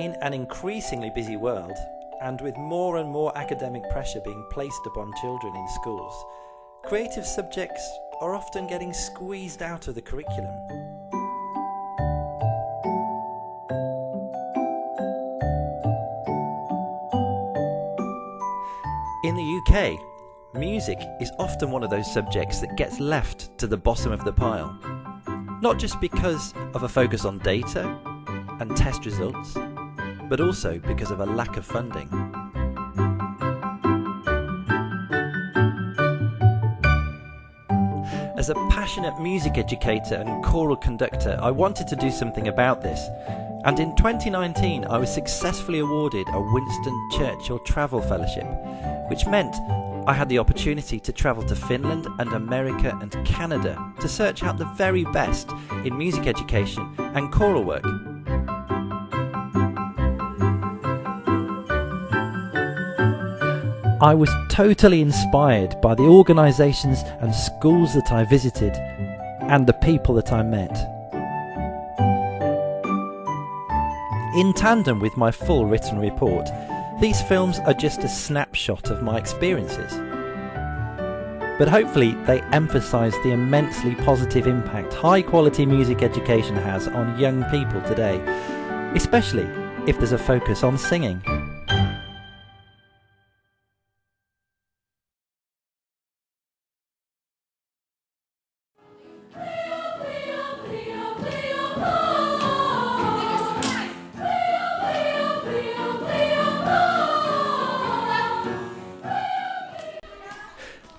In an increasingly busy world, and with more and more academic pressure being placed upon children in schools, creative subjects are often getting squeezed out of the curriculum. In the UK, music is often one of those subjects that gets left to the bottom of the pile, not just because of a focus on data and test results, but also because of a lack of funding. As a passionate music educator and choral conductor, I wanted to do something about this, and in 2019 I was successfully awarded a Winston Churchill Travel Fellowship, which meant I had the opportunity to travel to Finland and America and Canada to search out the very best in music education and choral work. I was totally inspired by the organisations and schools that I visited and the people that I met. In tandem with my full written report, these films are just a snapshot of my experiences. But hopefully they emphasise the immensely positive impact high-quality music education has on young people today, especially if there's a focus on singing.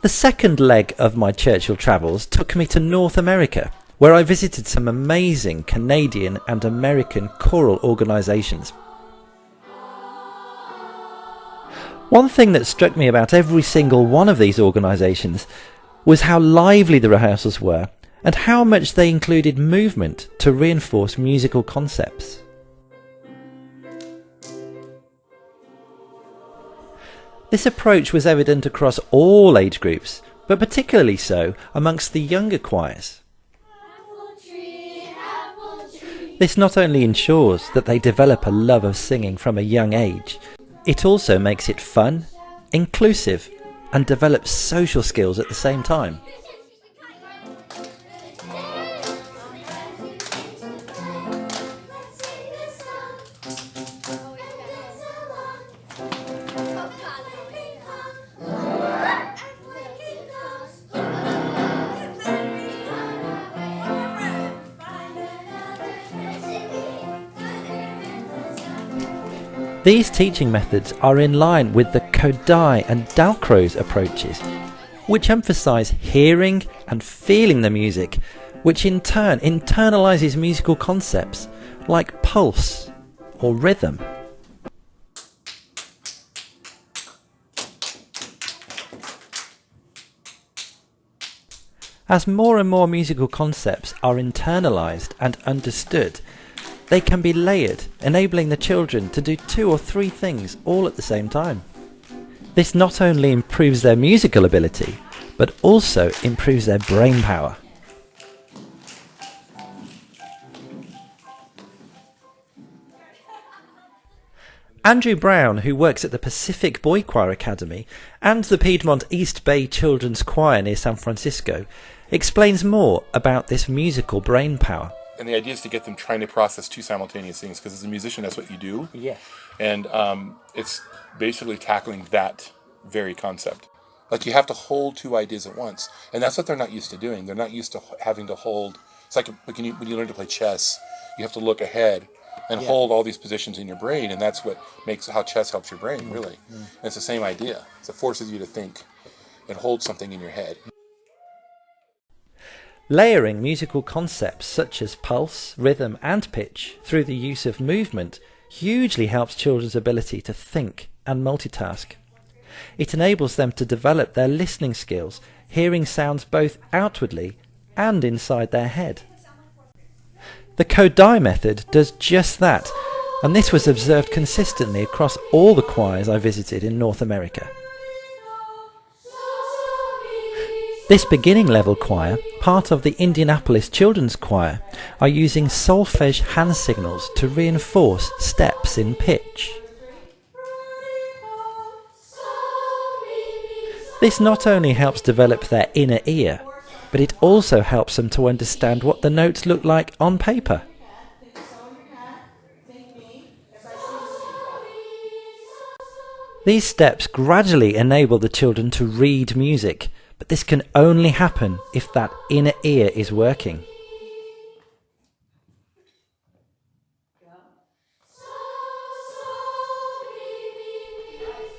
The second leg of my Churchill travels took me to North America, where I visited some amazing Canadian and American choral organisations. One thing that struck me about every single one of these organisations was how lively the rehearsals were and how much they included movement to reinforce musical concepts. This approach was evident across all age groups, but particularly so amongst the younger choirs. This not only ensures that they develop a love of singing from a young age, it also makes it fun, inclusive, and develops social skills at the same time. These teaching methods are in line with the Kodály and Dalcroze approaches, which emphasise hearing and feeling the music, which in turn internalises musical concepts like pulse or rhythm. As more and more musical concepts are internalised and understood, they can be layered, enabling the children to do 2 or 3 things all at the same time. This not only improves their musical ability, but also improves their brain power. Andrew Brown, who works at the Pacific Boy Choir Academy and the Piedmont East Bay Children's Choir near San Francisco, explains more about this musical brain power. And the idea is to get them trying to process 2 simultaneous things, because as a musician, that's what you do. Yeah. And it's basically tackling that very concept. Like, you have to hold 2 ideas at once, and that's what they're not used to doing. They're not used to having to hold. It's like when you learn to play chess, you have to look ahead and hold all these positions in your brain, and that's what makes how chess helps your brain, really. And it's the same idea. So it forces you to think and hold something in your head. Layering musical concepts such as pulse, rhythm and pitch through the use of movement hugely helps children's ability to think and multitask. It enables them to develop their listening skills, hearing sounds both outwardly and inside their head. The Kodály method does just that, and this was observed consistently across all the choirs I visited in North America. This beginning level choir, part of the Indianapolis Children's Choir, are using solfege hand signals to reinforce steps. steps in pitch. This not only helps develop their inner ear, but it also helps them to understand what the notes look like on paper. These steps gradually enable the children to read music, but this can only happen if that inner ear is working.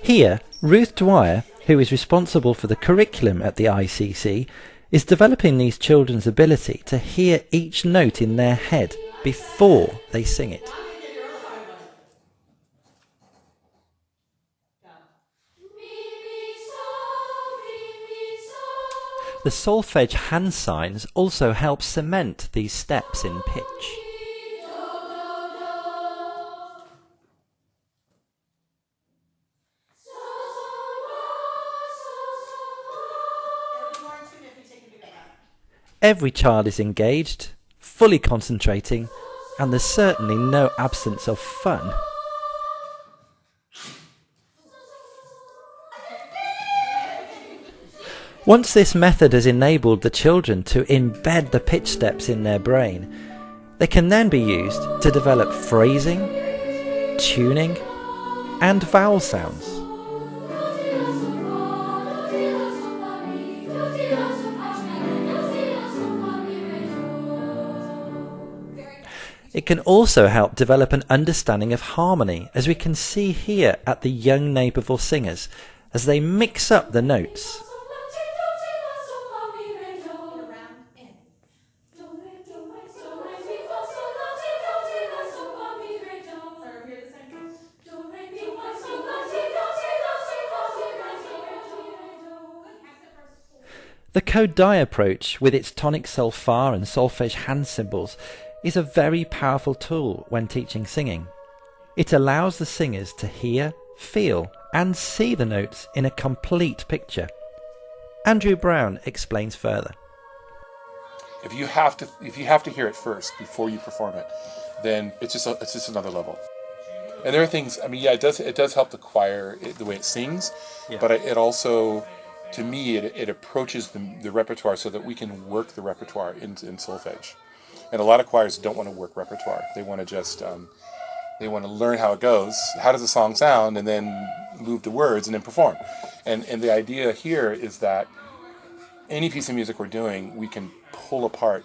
Here, Ruth Dwyer, who is responsible for the curriculum at the ICC, is developing these children's ability to hear each note in their head before they sing it. The solfege hand signs also help cement these steps in pitch. Every child is engaged, fully concentrating, and there's certainly no absence of fun. Once this method has enabled the children to embed the pitch steps in their brain, they can then be used to develop phrasing, tuning, and vowel sounds. It can also help develop an understanding of harmony, as we can see here at the young Naperville singers, as they mix up the notes. The Kodály approach, with its tonic sol fa and solfege hand symbols, is a very powerful tool when teaching singing. It allows the singers to hear, feel, and see the notes in a complete picture. Andrew Brown explains further. If you have to hear it first before you perform it, then it's just another level. And there are things. I mean, yeah, it does help the choir the way it sings, yeah. But it also, to me, it approaches the repertoire so that we can work the repertoire in solfege. And a lot of choirs don't want to work repertoire. They want to just they want to learn how it goes. How does the song sound, and then move to words and then perform. And the idea here is that any piece of music we're doing, we can pull apart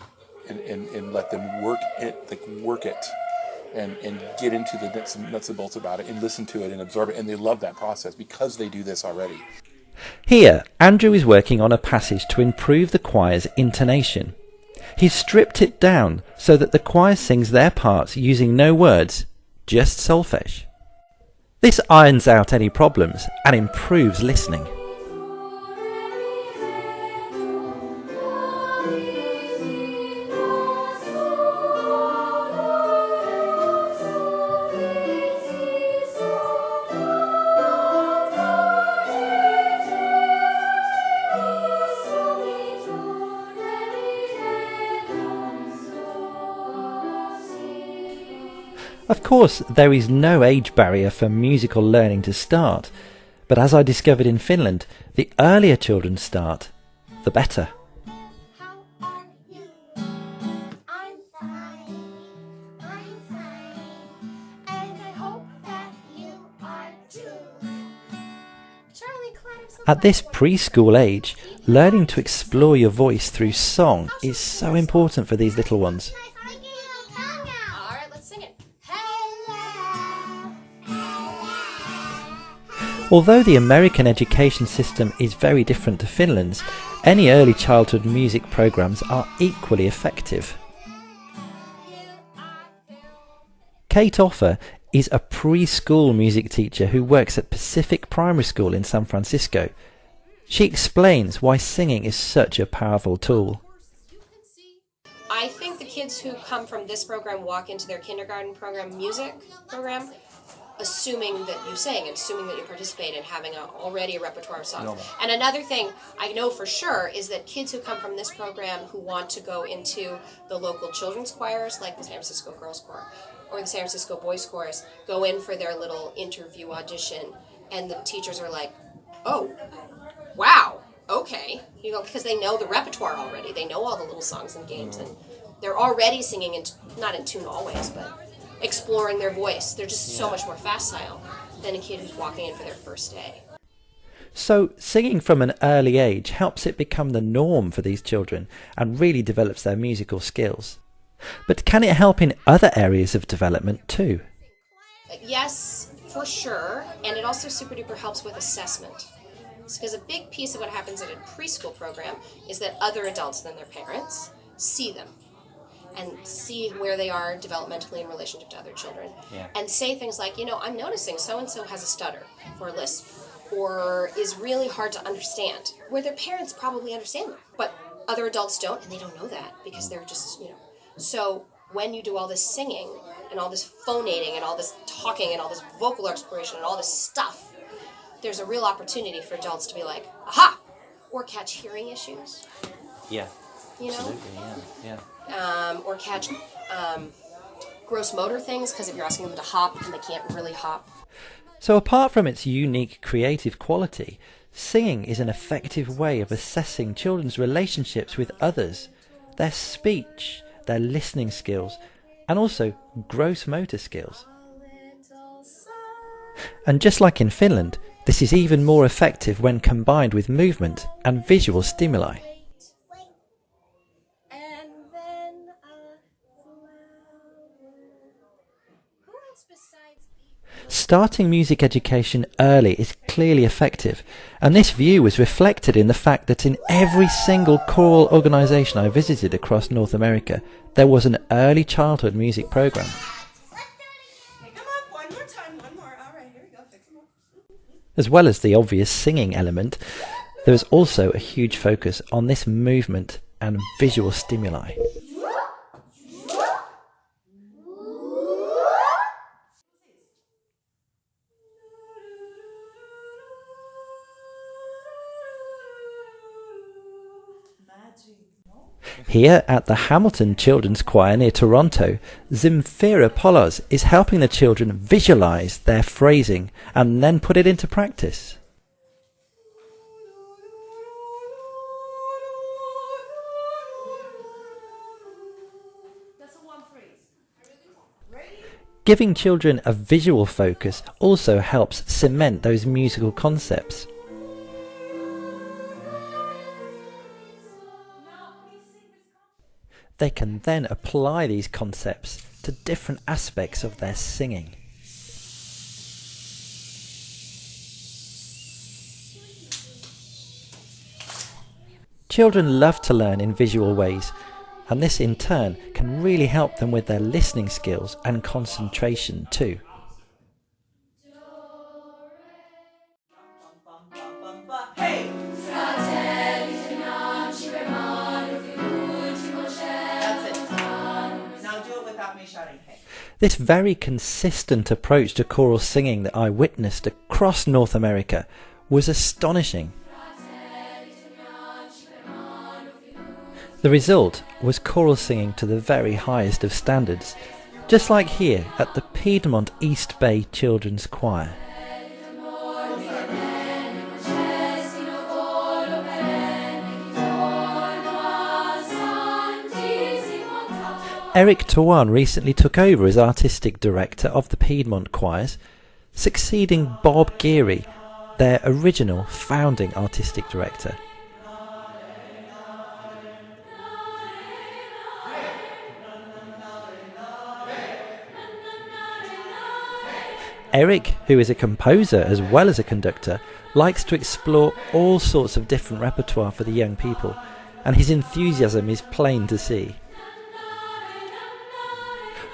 and let them work it, and get into the nuts and bolts about it, and listen to it and absorb it. And they love that process because they do this already. Here, Andrew is working on a passage to improve the choir's intonation. He's stripped it down so that the choir sings their parts using no words, just solfege. This irons out any problems and improves listening. Of course, there is no age barrier for musical learning to start, but as I discovered in Finland, the earlier children start, the better. How are you? I'm fine, and I hope that you are too. Charlie climbs up. At this preschool age, learning to explore your voice through song is so important for these little ones. All right, let's sing it. Although the American education system is very different to Finland's, any early childhood music programs are equally effective. Kate Offer is a preschool music teacher who works at Pacific Primary School in San Francisco. She explains why singing is such a powerful tool. I think the kids who come from this program walk into their kindergarten program, music program, assuming that you sing and assuming that you participate and having already a repertoire of songs. Normal. And another thing I know for sure is that kids who come from this program who want to go into the local children's choirs, like the San Francisco Girls Choir or the San Francisco Boys Chorus, go in for their little interview audition, and the teachers are like, oh, wow, okay. You know, because they know the repertoire already. They know all the little songs and games, and they're already singing, not in tune always, but exploring their voice. They're just so much more facile than a kid who's walking in for their first day. So singing from an early age helps it become the norm for these children and really develops their musical skills. But can it help in other areas of development too? Yes, for sure. And it also super duper helps with assessment. Because a big piece of what happens at a preschool program is that other adults than their parents see them and see where they are developmentally in relationship to other children. Yeah. And say things like, you know, I'm noticing so-and-so has a stutter or a lisp or is really hard to understand, where their parents probably understand them, but other adults don't, and they don't know that because they're just, you know. So when you do all this singing and all this phonating and all this talking and all this vocal exploration and all this stuff, there's a real opportunity for adults to be like, aha, or catch hearing issues. Yeah, you know? absolutely, yeah. Or catch gross motor things, because if you're asking them to hop and they can't really hop. So apart from its unique creative quality, singing is an effective way of assessing children's relationships with others, their speech, their listening skills, and also gross motor skills. And just like in Finland, this is even more effective when combined with movement and visual stimuli. And then a flower. Who else besides Starting music education early is clearly effective, and this view was reflected in the fact that in every single choral organisation I visited across North America, there was an early childhood music program. Pick them up one more time, one more. All right, here we go. Fix them up. As well as the obvious singing element, there is also a huge focus on this movement and visual stimuli. Here at the Hamilton Children's Choir near Toronto, Zimfira Polos is helping the children visualise their phrasing and then put it into practice. That's a one phrase. Giving children a visual focus also helps cement those musical concepts. They can then apply these concepts to different aspects of their singing. Children love to learn in visual ways, and this in turn can really help them with their listening skills and concentration too. Hey! That's it. Now do it without me shouting hey. This very consistent approach to choral singing that I witnessed across North America was astonishing. The result was choral singing to the very highest of standards, just like here at the Piedmont East Bay Children's Choir. Eric Tawan recently took over as artistic director of the Piedmont Choirs, succeeding Bob Geary, their original founding artistic director. Eric, who is a composer as well as a conductor, likes to explore all sorts of different repertoire for the young people, and his enthusiasm is plain to see.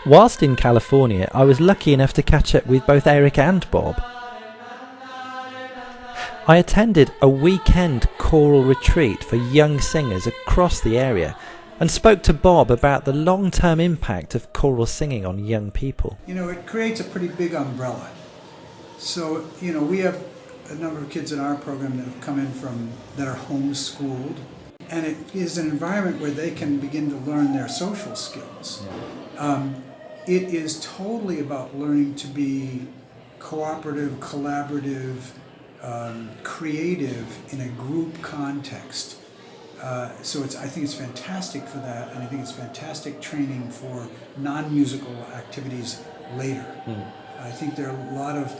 Whilst in California, I was lucky enough to catch up with both Eric and Bob. I attended a weekend choral retreat for young singers across the area and spoke to Bob about the long-term impact of choral singing on young people. You know, it creates a pretty big umbrella. So, we have a number of kids in our program that have come in that are homeschooled, and it is an environment where they can begin to learn their social skills. It is totally about learning to be cooperative, collaborative, creative in a group context. So I think it's fantastic for that, and I think it's fantastic training for non-musical activities later. I think there are a lot of,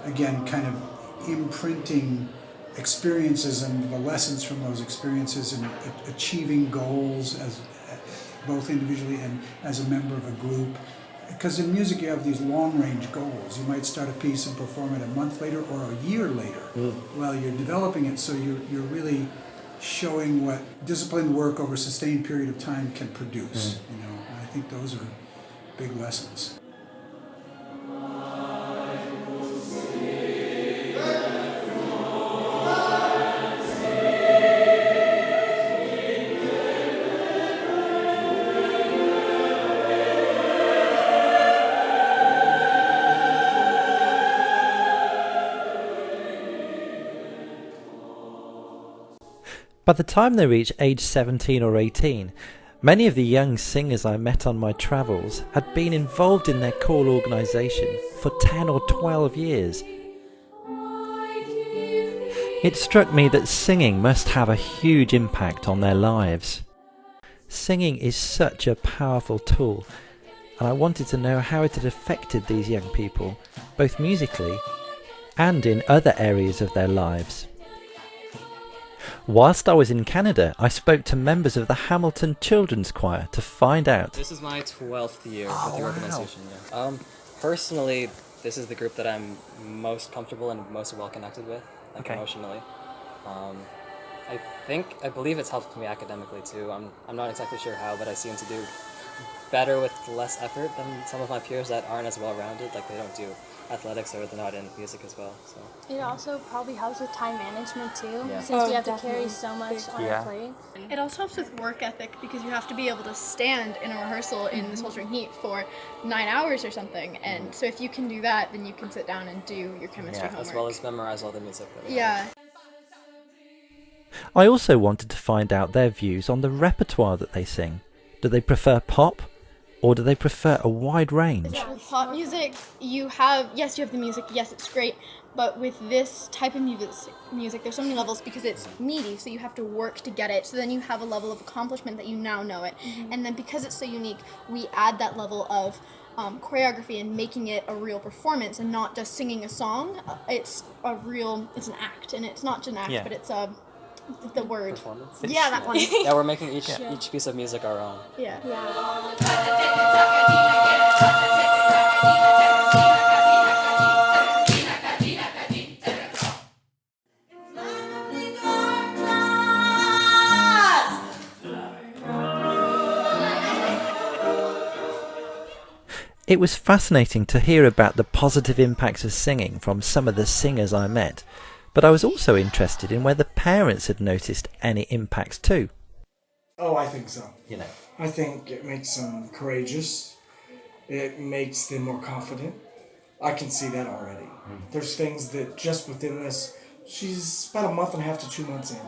again, kind of imprinting experiences and the lessons from those experiences and achieving goals as both individually and as a member of a group. Because in music you have these long-range goals. You might start a piece and perform it a month later or a year later. Well, you're developing it, so you're really showing what disciplined work over a sustained period of time can produce. And I think those are big lessons. By the time they reach age 17 or 18, many of the young singers I met on my travels had been involved in their choral organisation for 10 or 12 years. It struck me that singing must have a huge impact on their lives. Singing is such a powerful tool, and I wanted to know how it had affected these young people, both musically and in other areas of their lives. Whilst I was in Canada, I spoke to members of the Hamilton Children's Choir to find out. This is my 12th year with the organization. Yeah. Personally, this is the group that I'm most comfortable and most well connected with, like emotionally. I believe it's helped me academically too. I'm not exactly sure how, but I seem to do better with less effort than some of my peers that aren't as well rounded. Like they don't do athletics or they're not in music as well. So it also probably helps with time management too, since we have to carry so much on our plate. It also helps with work ethic because you have to be able to stand in a rehearsal in the sweltering heat for 9 hours or something, and so if you can do that, then you can sit down and do your chemistry homework. As well as memorize all the music that we have. I also wanted to find out their views on the repertoire that they sing. Do they prefer pop, or do they prefer a wide range? With pop music, you have the music, yes, it's great, but with this type of music, there's so many levels because it's meaty, so you have to work to get it, so then you have a level of accomplishment that you now know it, and then because it's so unique, we add that level of choreography and making it a real performance and not just singing a song. It's an act, and it's not just an act, but it's the word. Performance? That one. Yeah, we're making each piece of music our own. It was fascinating to hear about the positive impacts of singing from some of the singers I met, but I was also interested in whether parents had noticed any impacts too. Oh, I think so. I think it makes them courageous. It makes them more confident. I can see that already. There's things that just within this, she's about a month and a half to 2 months in,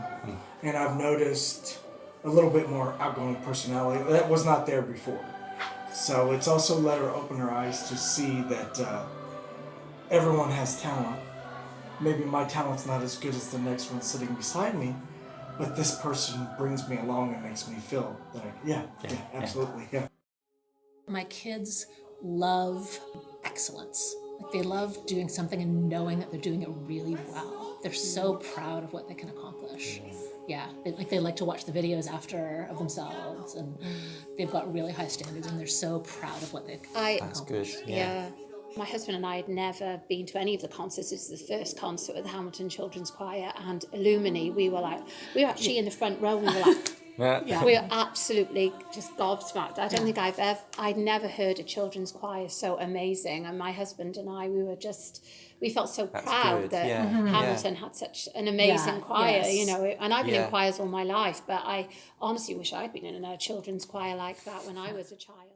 and I've noticed a little bit more outgoing personality that was not there before. So it's also let her open her eyes to see that everyone has talent. Maybe my talent's not as good as the next one sitting beside me, but this person brings me along and makes me feel that absolutely. My kids love excellence. Like they love doing something and knowing that they're doing it really well. They're so proud of what they can accomplish. Yeah, they like to watch the videos after of themselves, and they've got really high standards, and they're so proud of what they've accomplished. That's good. Yeah. My husband and I had never been to any of the concerts. This is the first concert with the Hamilton Children's Choir and Illumini. We were actually in the front row. We were like, we were absolutely just gobsmacked. I don't think I'd never heard a children's choir so amazing. And my husband and I, we felt so proud that Hamilton had such an amazing choir, and I've been in choirs all my life, but I honestly wish I'd been in a children's choir like that when I was a child.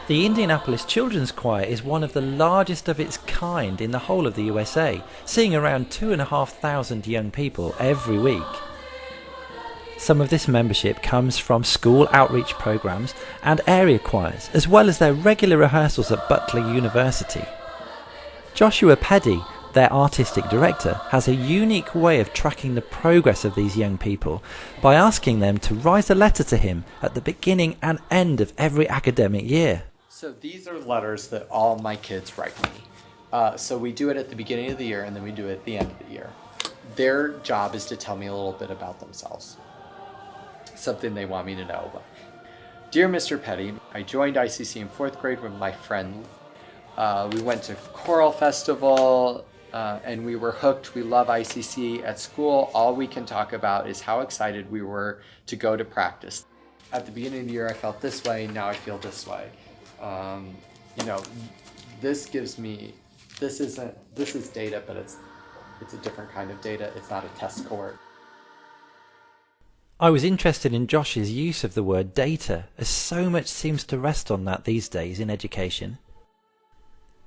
The Indianapolis Children's Choir is one of the largest of its kind in the whole of the USA, seeing around 2,500 young people every week. Some of this membership comes from school outreach programs and area choirs, as well as their regular rehearsals at Butler University. Joshua Peddy, their artistic director, has a unique way of tracking the progress of these young people by asking them to write a letter to him at the beginning and end of every academic year. So these are letters that all my kids write me. So we do it at the beginning of the year and then we do it at the end of the year. Their job is to tell me a little bit about themselves, something they want me to know about. Dear Mr. Petty, I joined ICC in 4th grade with my friend. We went to Choral Festival and we were hooked. We love ICC. At school, all we can talk about is how excited we were to go to practice. At the beginning of the year, I felt this way. Now I feel this way. This gives me, this is data, but it's a different kind of data. It's not a test score. I was interested in Josh's use of the word data, as so much seems to rest on that these days in education.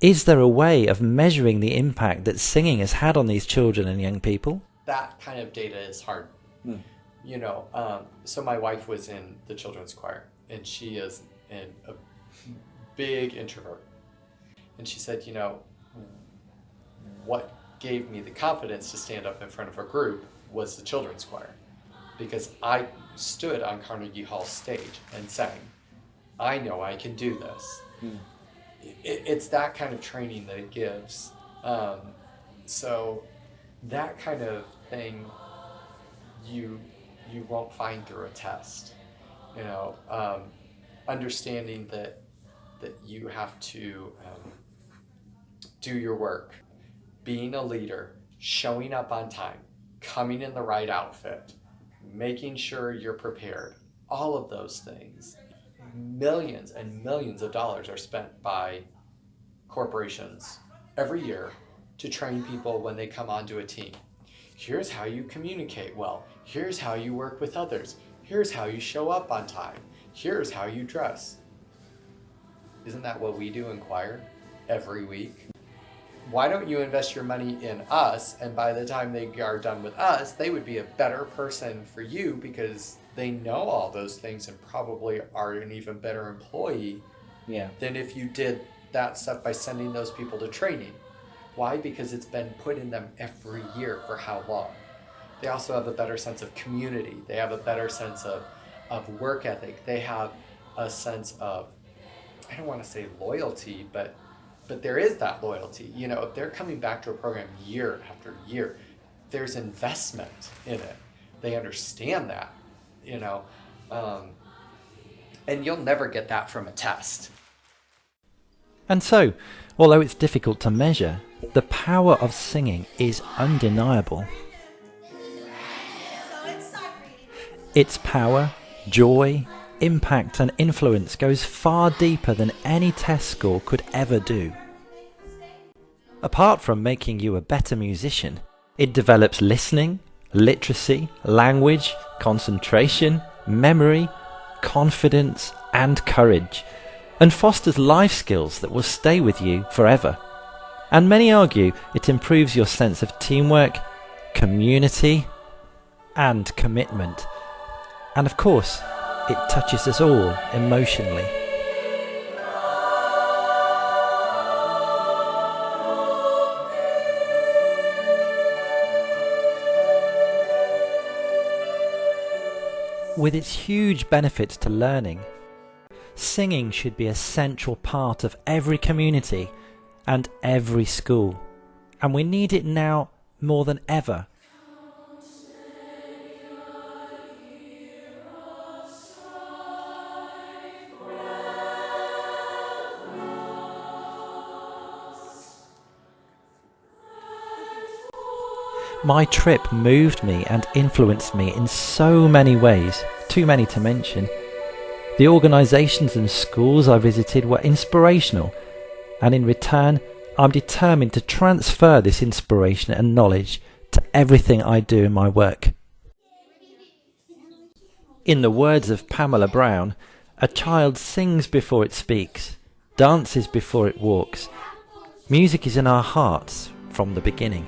Is there a way of measuring the impact that singing has had on these children and young people? That kind of data is hard. So my wife was in the children's choir, and she is a big introvert. And she said, what gave me the confidence to stand up in front of a group was the children's choir. Because I stood on Carnegie Hall stage and sang, I know I can do this. It's that kind of training that it gives. So that kind of thing you won't find through a test. Understanding that you have to do your work, being a leader, showing up on time, coming in the right outfit, making sure you're prepared, all of those things. Millions and millions of dollars are spent by corporations every year to train people when they come onto a team. Here's how you communicate well. Here's how you work with others. Here's how you show up on time. Here's how you dress. Isn't that what we do in choir every week? Why don't you invest your money in us, and by the time they are done with us, they would be a better person for you because they know all those things and probably are an even better employee than if you did that stuff by sending those people to training. Why? Because it's been put in them every year for how long? They also have a better sense of community. They have a better sense of work ethic. They have a sense of, I don't want to say loyalty, but there is that loyalty. If they're coming back to a program year after year, there's investment in it. They understand that, and you'll never get that from a test. And so, although it's difficult to measure, the power of singing is undeniable. Its power, joy, impact and influence goes far deeper than any test score could ever do. Apart from making you a better musician, it develops listening, literacy, language, concentration, memory, confidence and courage, and fosters life skills that will stay with you forever. And many argue it improves your sense of teamwork, community and commitment. And of course, it touches us all emotionally. With its huge benefits to learning, singing should be a central part of every community and every school, and we need it now more than ever. My trip moved me and influenced me in so many ways, too many to mention. The organisations and schools I visited were inspirational, and in return, I'm determined to transfer this inspiration and knowledge to everything I do in my work. In the words of Pamela Brown, a child sings before it speaks, dances before it walks. Music is in our hearts from the beginning.